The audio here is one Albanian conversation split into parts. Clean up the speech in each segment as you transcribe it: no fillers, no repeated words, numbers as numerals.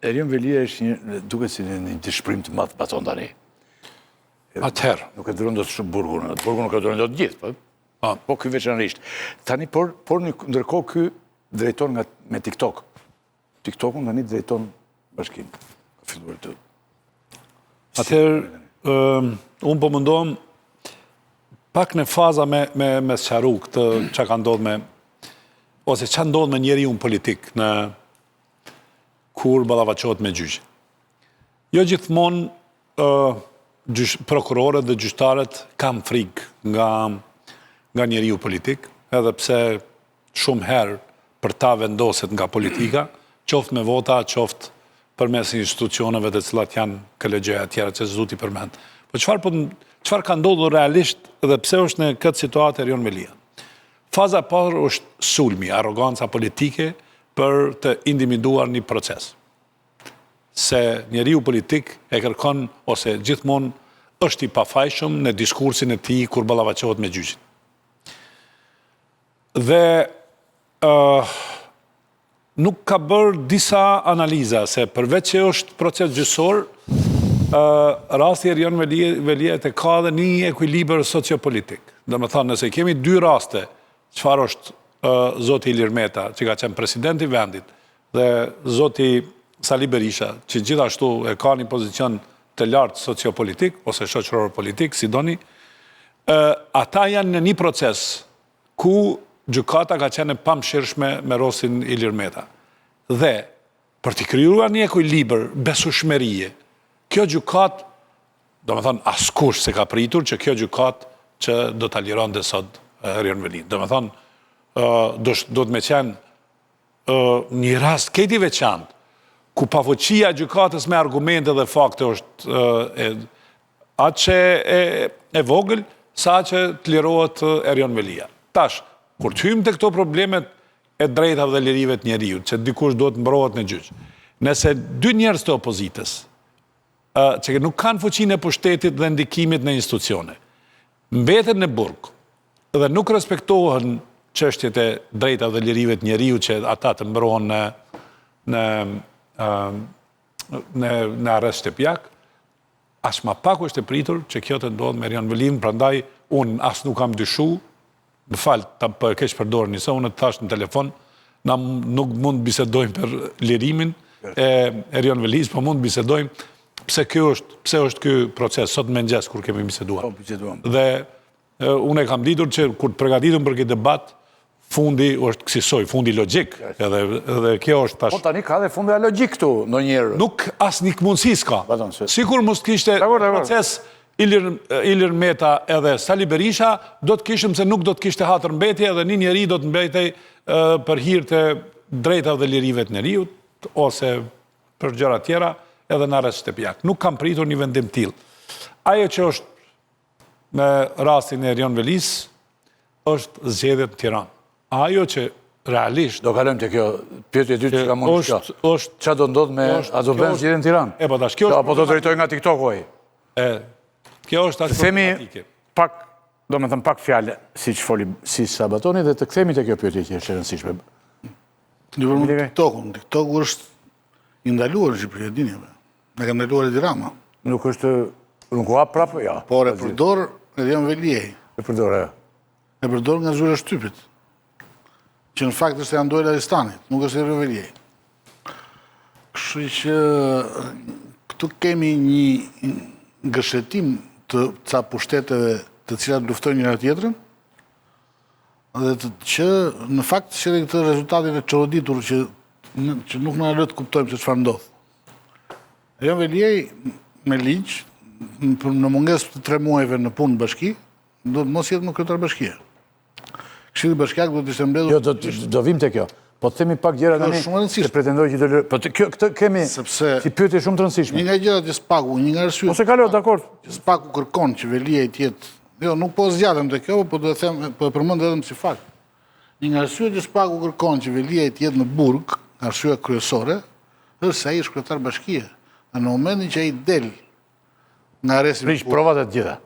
Erion Velia është duke si një dëshpërim të madh pason tani. Atëherë. Nuk e duron dot shumë burgun. Burgun nuk e duron dot gjithë, po. Po ky veçanërisht. Tani por ndërkohë ky drejton me TikTok. TikTokun tani drejton bashkinë. Ka filluar të. Atëherë, unë po mundohem pak në faza me sqaru këtë që ka ndodhë me, ose që ndodhë me njeri unë politik në kur ballafaqohet me gjyqin. Jo gjithmonë prokurorët dhe gjyqtarët kam frikë nga njeriu politik, edhe pse shumë herë për ta vendoset nga politika, qoftë me vota, qoftë përmes institucioneve të cilat janë kolegjeja tjera që zoti përmend. Po çfarë ka ndodhur realisht dhe pse është në këtë situatë Erion Velia? Faza parë është sulmi, arroganca politike për të individuar një proces. Se njeriu politik e kërkon ose gjithmonë është i pafajshëm në diskursin e tij kur ballafaqohet me gjyqin. Dhe nuk ka bërë disa analiza se përveç që është proces gjyqësor, rasti Erion Velia e ka dhe një ekuilibër sociopolitik. Domethënë, nëse kemi dy raste, çfarë është zoti Ilir Meta, që ka qenë presidenti i vendit, dhe zoti Sali Berisha, që gjithashtu e ka një pozicion të lartë sociopolitik, ose shoqëror politik, si doni, ata janë në një proces ku gjykata ka qenë e pamshirshme me rostin Ilir Meta. Dhe, për t'i krijuar një ekuilibër besueshmërie, kjo gjykatë, domethënë askush se ka pritur që kjo gjykatë që do ta lironte sot Erion Velin. Domethënë, do të më qenë një rast këtij veçantë, ku pavoqia e gjykatës me argumente dhe fakte është atë që e vogël, sa që të lirohet Erion Velia. Tash, kur të hymë të këto problemet e drejtave dhe lirive të njeriut, që dikush duhet mbrohet në gjyq, nëse dy njerëz të opozitës, që nuk kanë fuqinë e pushtetit dhe ndikimit në institucione, mbeten në burg dhe nuk respektohen çështjet e drejtave dhe lirive të njeriut që ata të mbrohen në arrest shtëpiak, as ma pak është e pritur që kjo të ndodhë me Erion Velin, prandaj unë as nuk kam dyshu, në falë të keq përdorë njëse, unë të thash në telefon, na nuk mund bisedojmë për lirimin e Erion Velis, po mund bisedojmë pse është ky proces, sot me mëngjes kur kemi biseduar. Dhe unë e kam ditur që kur të përgatitëm për këtë debat, fundi është kësaj, fundi logjik, edhe kjo është tash. Po tani ka dhe fundi logjik këtu, ndonjëherë. Nuk asnjë mundësi s'ka. Sikur mos kishte proces Ilir Meta edhe Sali Berisha, do të kishim se nuk do të kishte hatër mbetje dhe një njeri do të mbetej për hir të drejtave dhe lirive të njeriut, ose për gjëra tjera, edhe në arrest shtëpiak. Nuk kam pritur një vendim tillë. Ajo që është me rastin e Erion Velis, është zgjedhjet në Tiranë. Ajo që realisht... Do kalojmë të kjo pyetje e dytë që ka mund të kjo. Qa do ndodhë me... A do bënë zgjedhjen në Tiranë? E, po tash, kjo është... Apo do drejtoj nga TikTok, oj? Kjo është ashtu problematike. Pak, do me thëmë pak fjallë, si që foli si Sabatoni, dhe të kthemi të kjo pyetje që është e rëndësishme. Një për më TikTok është i ndaluar në Shqipëri, e dinjeve. Me ka ndaluar e dirama. Nuk është... Nuk u hap prapë, ja. Por e përdor Erion Veliej. E përdor, ja. E përdor nga zyrë shtypit. Që në fakt është e Andojl Aristanit, nuk është Erion Veliej. Kështu që këtu kemi një ngëshetim të ca pushteteve të cilat luftojnë njëra tjetrën, dhe që në fakt që edhe këtë rezultatin e çoroditur që nuk na lë të kuptojmë se çfarë ndodh. Erion Veliej me ligj, në mungesë të 3 muajve në punë bashki, do të mos jetë më kryetar bashkie. Këshilli bashkiak do të ishte mbledhur. Jo, do vim te kjo. Po të themi pak gjëra tani. Se pretendoj që do lë. Po këtë kemi si pyetje shumë të rëndësishme. Një nga gjërat që spaku, një nga arsyet. Ose kalo, dakord. Që spaku kërkon që Veliej të jetë. Jo, nuk po zgjatëm te kjo, po do të them, po e përmend vetëm si fakt. Një nga arsyet që spaku kërkon që Veliej të jetë në burg, arsyeja kryesore, është se ai është kryetar bashkie. Në momentin që ai del nga arresti. Prish provat e gjitha.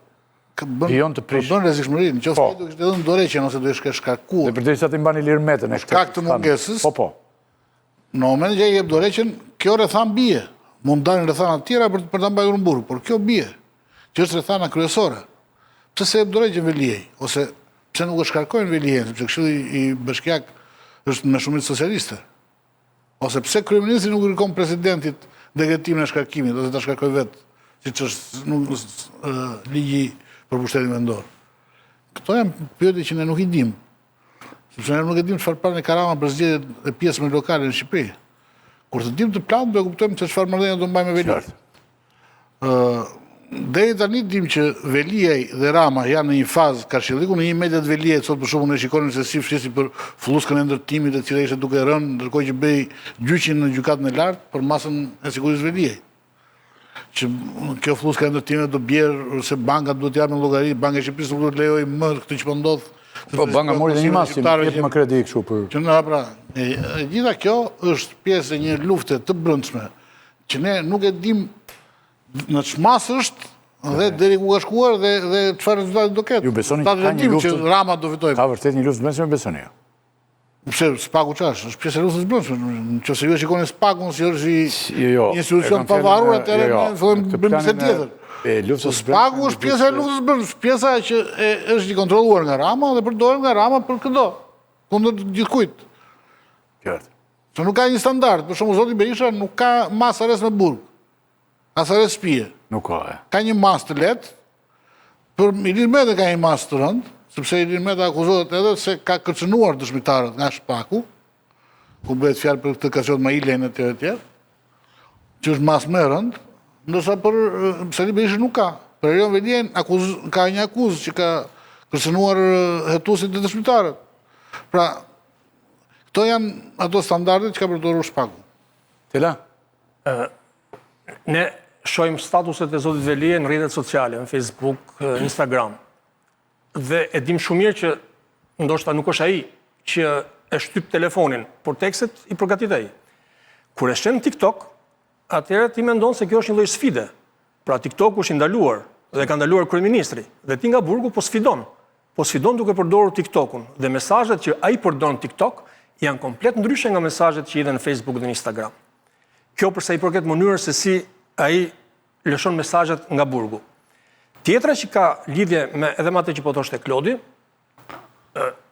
Bën rrezikshmërinë, nëse do kishte dhënë dorëqen ose do ishte shkakuar. Dhe përderisa të mbani Ilir Metën e shkak të mungesës. Po. në moment që e jep dorëheqjen, kjo rrethana bie. Mund dalin rrethana të tjera për ta mbajtur në burg, por kjo bie, që është rrethana kryesore. Pse se jep dorëheqjen Veliej, ose pse nuk e shkarkojnë Veliejin, sepse Këshilli i Bashkiak është me shumicë socialiste. Ose pse kryeministri nuk kërkon presidentit dekretimin e shkarkimit, ose ta shkarkoj vetë, siç është ligji për pushtetin vendor. Këto janë pyetje që ne nuk i dim. Sepse ne nuk e dim çfarë planë ka Rama për zgjedhjet e pjesëve lokale në Shqipëri. Kur të dim të planë, do e kuptojmë se çfarë marrëdhënie do mbajmë me Veliej. Deri tani dim që Veliej dhe Rama janë në një fazë karshilliku, në një media të Veliejt sot për shembull ne shikonin se si flisin për fluskën e ndërtimit, e cila ishte duke rënë, ndërkohë që bëi gjyqin në gjykatën e lartë për masën e sigurisë Veliej. Që kjo fluska e ndërtimit do bjerë se bankat duhet japin llogari, Banka e Shqipërisë nuk do të lejojë më këtë që po ndodh. Po banka mori dhe një masë, jep më kredi kështu për. Që na pra, gjitha kjo është pjesë e një lufte të brendshme, që ne nuk e dim në çmas është dhe deri ku ka shkuar dhe çfarë rezultati do ketë. Ju besoni që ka një luftë që Rama do fitojë. Ka vërtet një luftë brendshme, besoni ju? Pse Spaku ç'është? Është pjesë e luftës brendshme. Nëse ju shikoni Spakun si është një institucion pavarur, atëherë ne fillojmë bëjmë se tjetër. Spaku është pjesa e luftës brendshme, pjesa që është i kontrolluar nga Rama dhe përdoret nga Rama për këdo, kundër gjithkujt. Qartë. Se nuk ka një standard, për shembull zoti Berisha nuk ka mas arrest me burg. As arrest shtëpie. Nuk ka. Ka një mas të lehtë, për Ilir Meta ka një mas të rëndë, sepse Ilir Meta akuzohet edhe se ka kërcënuar dëshmitarët nga Spaku, ku bëhet fjalë për këtë ka qenë Mailën e tjerë, që është mas më e rëndë, ndërsa për Sali Berisha nuk ka. Për Erion Veliejin ka një akuzë që ka kërcënuar hetuesit e dëshmitarët. Pra, këto janë ato standardet që ka përdorur Spaku. Tela? Ne shohim statuset e zotit Veliej në rrjetet sociale, në Facebook, Instagram. Dhe e dim shumë mirë që ndoshta nuk është ai që e shtyp telefonin, por tekstet i përgatit ai. Kur e shën TikTok, atëherë ti mendon se kjo është një lloj sfide. Pra TikToku është i ndaluar dhe ka ndaluar kryeministri. Dhe ti nga burgu po sfidon. Po sfidon duke përdorur TikTokun. Dhe mesazhet që ai përdor në TikTok janë komplet ndryshe nga mesazhet që hidhen në Facebook dhe në Instagram. Kjo përsa i përket mënyrës se si ai lëshon mesazhet nga burgu. Tjetra që ka lidhje me edhe me atë që po thoshte Klodi,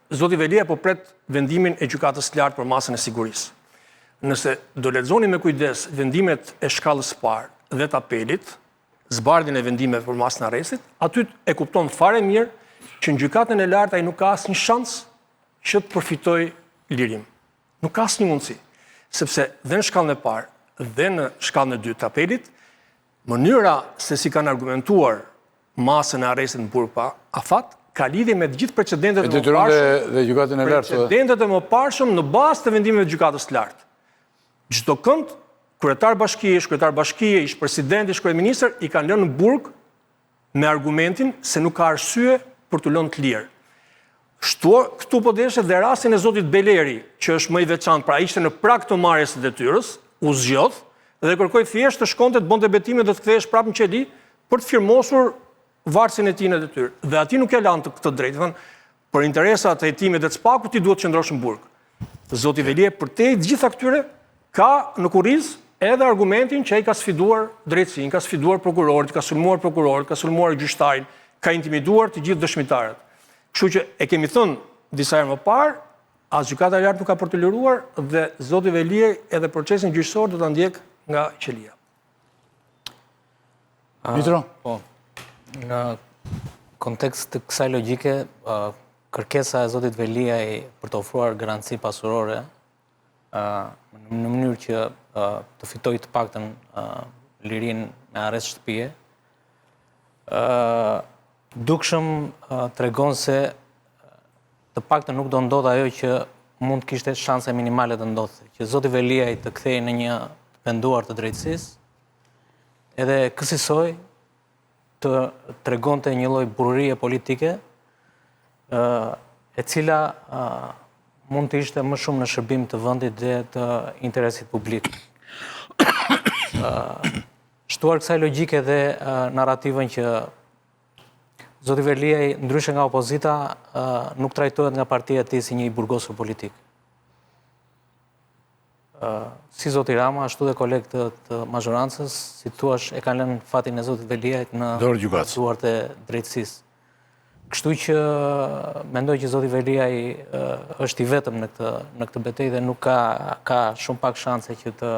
zoti Veliej po pret vendimin e gjykatës së lartë për masën e sigurisë. Nëse do lexoni me kujdes vendimet e shkallës së parë dhe të apelit, zbardhjen e vendimeve për masën e arrestit, aty e kupton fare mirë që në gjykatën e lartë ai nuk ka asnjë shans që të përfitojë lirim. Nuk ka asnjë mundësi, sepse dhe në shkallën e parë dhe në shkallën e dytë të apelit, mënyra se si kanë argumentuar masën e arrestit në burg pa afat ka lidhje me të gjithë precedentet e mëparshëm. Dhe gjykatën e lartë. Precedentet e mëparshëm në bazë të vendimeve të gjykatës së lartë. Çdo kënd kryetar bashkie, kryetar bashkie, ish president, ish kryeministër i kanë lënë në burg me argumentin se nuk ka arsye për të lënë të lirë. Këtu po deshe dhe rastin e zotit Beleri, që është më i veçantë, pra ishte në prag të marrjes së detyrës, u zgjodh dhe kërkoi thjesht të shkonte të bënte betime dhe të kthehesh prapë në qeli për të firmosur varësin e tij në detyrë. Dhe ati nuk e lanë këtë drejtë, thënë, për interesat e hetimit dhe të Spakut ti duhet të qëndrosh në burg. Zoti Veliej përtej të gjitha këtyre ka në kurriz edhe argumentin që ai ka sfiduar drejtësinë, ka sfiduar prokurorët, ka sulmuar gjyqtarin, ka intimiduar të gjithë dëshmitarët. Kështu që e kemi thënë disa herë më parë, as gjykata e lartë nuk ka për të liruar dhe zoti Veliej edhe procesin gjyqësor do ta ndjek nga qelia. Mitro? Po. Në kontekst të kësaj logjike, kërkesa e zotit Veliej për të ofruar garanci pasurore në mënyrë që të fitojë të paktën lirinë me arrest shtëpie, dukshëm tregon se të paktën nuk do ndodh ajo që mund të kishte shanse minimale të ndodhte, që zoti Veliej të kthehej në një penduar të drejtësisë, edhe kësaj të tregonte një lloj bururie politike, e cila mund të ishte më shumë në shërbim të vendit dhe të interesit publik. Shtuar kësaj logjike dhe narrativën që zoti Veliej, ndryshe nga opozita, nuk trajtohet nga partia e tij si një i burgosur politik. si zoti Rama, ashtu dhe kolegët të mazhorancës, si thuash, e kanë lënë fatin e zotit Veliajt në duart e drejtësisë. Kështu që mendoj që zoti Veliaj është i vetëm në këtë betejë dhe nuk ka shumë pak shanse që të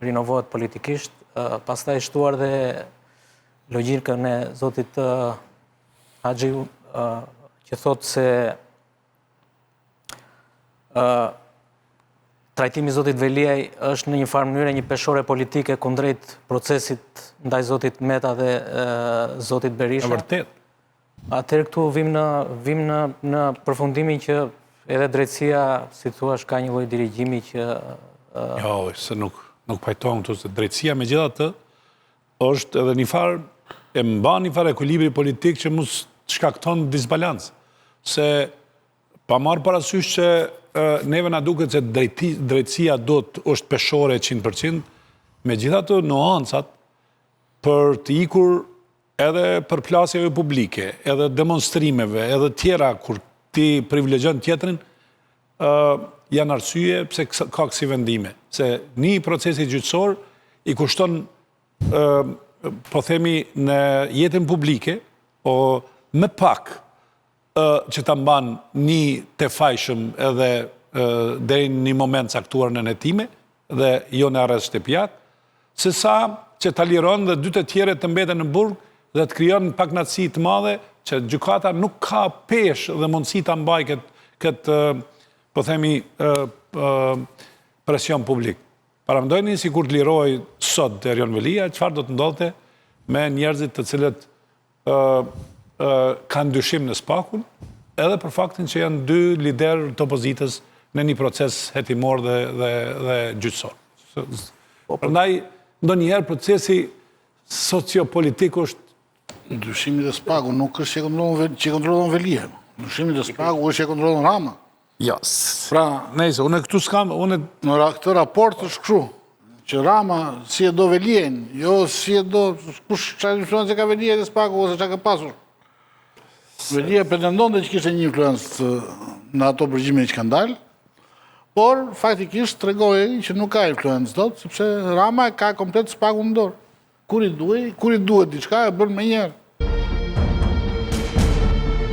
rinovohet politikisht. Pastaj shtuar dhe logjikën e zotit Haxhiu që thotë se trajtimi i zotit Veliaj është në një farë mënyrë një peshore politike kundrejt procesit ndaj zotit Meta dhe zotit Berisha. E vërtet. Atëherë këtu vim në përfundimin që edhe drejtësia, si thuash, ka një lloj dirigjimi që Jo, se nuk pajtohem këtu se drejtësia megjithatë është edhe një farë e mban një farë ekuilibri politik që mos shkakton disbalancë. Se pa marrë parasysh që neve na duket se drejtësia është peshore 100%, megjithatë nuancat për të ikur edhe për plasjeve publike, edhe demonstrimeve, edhe tjera kur ti privilegjon tjetrin, janë arsye pse ka kësi vendime. Se një procesi gjyqësor i kushton, po themi, në jetën publike, o me pak që ta mban një të fajshëm edhe deri në një moment caktuar në netime dhe jo në arrest shtëpiak, se sa që ta liron dhe dy të tjere të mbeten në burg dhe të krijon paknatësi të madhe që gjykata nuk ka peshë dhe mundësi ta mbaj këtë po themi presion publik. Paramendojeni si kur të liroj sot Erion Velia, çfarë do të ndodhte me njerëzit të cilët kanë dyshim në spakun, edhe për faktin që janë dy liderë të opozitës në një proces hetimor dhe gjyqësor. Prandaj, ndonjëherë procesi sociopolitik është Dyshimi dhe spaku nuk është që kontrollon Velia. Dyshimi dhe spaku është që kontrollon Rama. Jo. Pra, nejse, unë këtu s'kam, në këtë raport është kështu, që Rama si e do Velien, jo si e do, kush çfarë influencë ka Velia dhe spaku ose çka ka pasur. Velia pretendon që kishte një influencë në ato përgjime që kanë dalë, por faktikisht tregoi që nuk ka influencë dot, sepse Rama ka komplet spaku në dorë. Kur i duhet diçka e bën më njëherë.